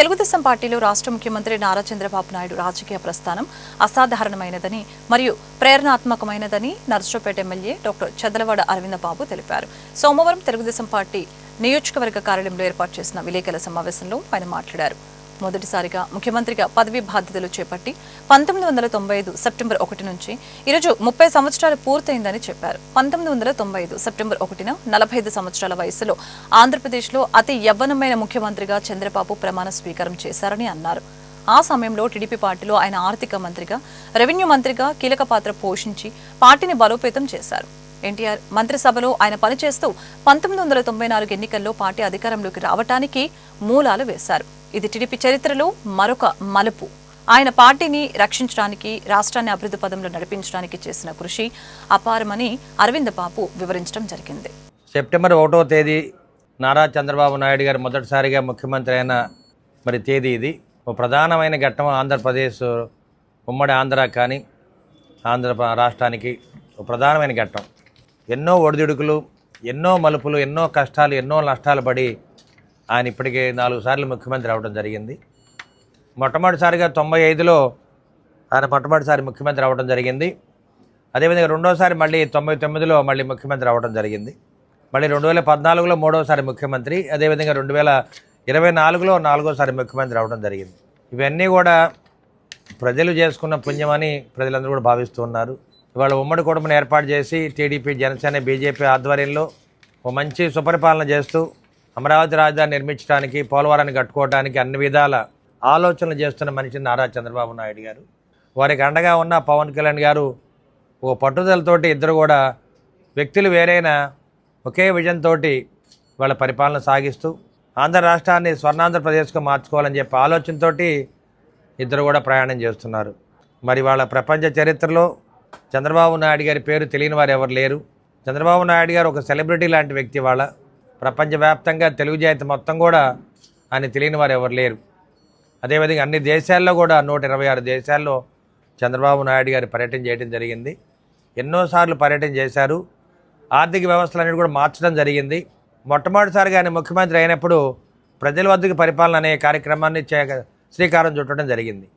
తెలుగుదేశం పార్టీలో రాష్ట్ర ముఖ్యమంత్రి నారా చంద్రబాబు నాయుడు రాజకీయ ప్రస్థానం అసాధారణమైనదని మరియు ప్రేరణాత్మకమైనదని నర్సరావుపేట ఎమ్మెల్యే డాక్టర్ చదలవాడ అరవిందబాబు తెలిపారు. సోమవారం తెలుగుదేశం పార్టీ నియోజకవర్గ కార్యాలయంలో ఏర్పాటు చేసిన విలేకరుల సమావేశంలో ఆయన మాట్లాడారు. మొదటిసారిగా ముఖ్యమంత్రిగా పదవీ బాధ్యతలు చేపట్టి 1995 సెప్టెంబర్ 1 నుంచి ఈరోజు 30 సంవత్సరాలు పూర్తయిందని చెప్పారు. 1995 సెప్టెంబర్ 1న 45 సంవత్సరాల వయసులో ఆంధ్రప్రదేశ్లో అతి యవ్వనమైన ముఖ్యమంత్రిగా చంద్రబాబు ప్రమాణ స్వీకారం చేశారని అన్నారు. ఆ సమయంలో టీడీపీ పార్టీలో ఆయన ఆర్థిక మంత్రిగా, రెవెన్యూ మంత్రిగా కీలక పాత్ర పోషించి పార్టీని బలోపేతం చేశారు. ఎన్టీఆర్ మంత్రిసభలో ఆయన పనిచేస్తూ 1994 ఎన్నికల్లో పార్టీ అధికారంలోకి రావటానికి మూలాలు వేశారు. ఇది టీడీపీ చరిత్రలో మరొక మలుపు. ఆయన పార్టీని రక్షించడానికి, రాష్ట్రాన్ని అభివృద్ధి పదంలో నడిపించడానికి చేసిన కృషి అపారమని అరవిందబాబు వివరించడం జరిగింది. సెప్టెంబర్ 1వ తేదీ నారా చంద్రబాబు నాయుడు గారు మొదటిసారిగా ముఖ్యమంత్రి అయిన తేదీ ఇది. ఒక ప్రధానమైన ఘట్టం ఆంధ్రప్రదేశ్, ఉమ్మడి ఆంధ్ర కానీ ఆంధ్ర రాష్ట్రానికి ఒక ప్రధానమైన ఘట్టం. ఎన్నో ఒడిదుడుకులు, ఎన్నో మలుపులు, ఎన్నో కష్టాలు, ఎన్నో నష్టాలు పడి ఆయన ఇప్పటికే 4 సార్లు ముఖ్యమంత్రి అవ్వడం జరిగింది. మొట్టమొదటిసారిగా 95లో ఆయన మొట్టమొదటిసారి ముఖ్యమంత్రి అవ్వడం జరిగింది. అదేవిధంగా రెండోసారి మళ్ళీ 99లో మళ్ళీ ముఖ్యమంత్రి అవ్వడం జరిగింది. మళ్ళీ 2014లో మూడోసారి ముఖ్యమంత్రి, అదేవిధంగా 2024లో 4వసారి ముఖ్యమంత్రి అవ్వడం జరిగింది. ఇవన్నీ కూడా ప్రజలు చేసుకున్న పుణ్యమని ప్రజలందరూ కూడా భావిస్తూ ఉన్నారు. ఇవాళ ఉమ్మడి కుటుంబం ఏర్పాటు చేసి టీడీపీ, జనసేన, బీజేపీ ఆధ్వర్యంలో ఒక మంచి సుపరిపాలన చేస్తూ అమరావతి రాజధాని నిర్మించడానికి, పోలవరాన్ని కట్టుకోవడానికి అన్ని విధాల ఆలోచనలు చేస్తున్న మనిషి నారా చంద్రబాబు నాయుడు గారు. వారికి అండగా ఉన్న పవన్ కళ్యాణ్ గారు ఓ పట్టుదలతోటి ఇద్దరు కూడా వ్యక్తులు వేరైన ఒకే విజన్ తోటి వాళ్ళ పరిపాలన సాగిస్తూ ఆంధ్ర రాష్ట్రాన్ని స్వర్ణాంధ్రప్రదేశ్గా మార్చుకోవాలని చెప్పి ఆలోచనతోటి ఇద్దరు కూడా ప్రయాణం చేస్తున్నారు. మరి వాళ్ళ ప్రపంచ చరిత్రలో చంద్రబాబు నాయుడు గారి పేరు తెలియని వారు ఎవరు లేరు. చంద్రబాబు నాయుడు గారు ఒక సెలబ్రిటీ లాంటి వ్యక్తి. వాళ్ళ ప్రపంచవ్యాప్తంగా తెలుగు జాతి మొత్తం కూడా ఆయన తెలియని వారు ఎవరు లేరు. అదేవిధంగా అన్ని దేశాల్లో కూడా 126 దేశాల్లో చంద్రబాబు నాయుడు గారు పర్యటన చేయడం జరిగింది. ఎన్నోసార్లు పర్యటన చేశారు. ఆర్థిక వ్యవస్థలన్నీ కూడా మార్చడం జరిగింది. మొట్టమొదటిసారిగా ఆయన ముఖ్యమంత్రి అయినప్పుడు ప్రజల వద్దకు పరిపాలన అనే కార్యక్రమాన్ని శ్రీకారం చుట్టడం జరిగింది.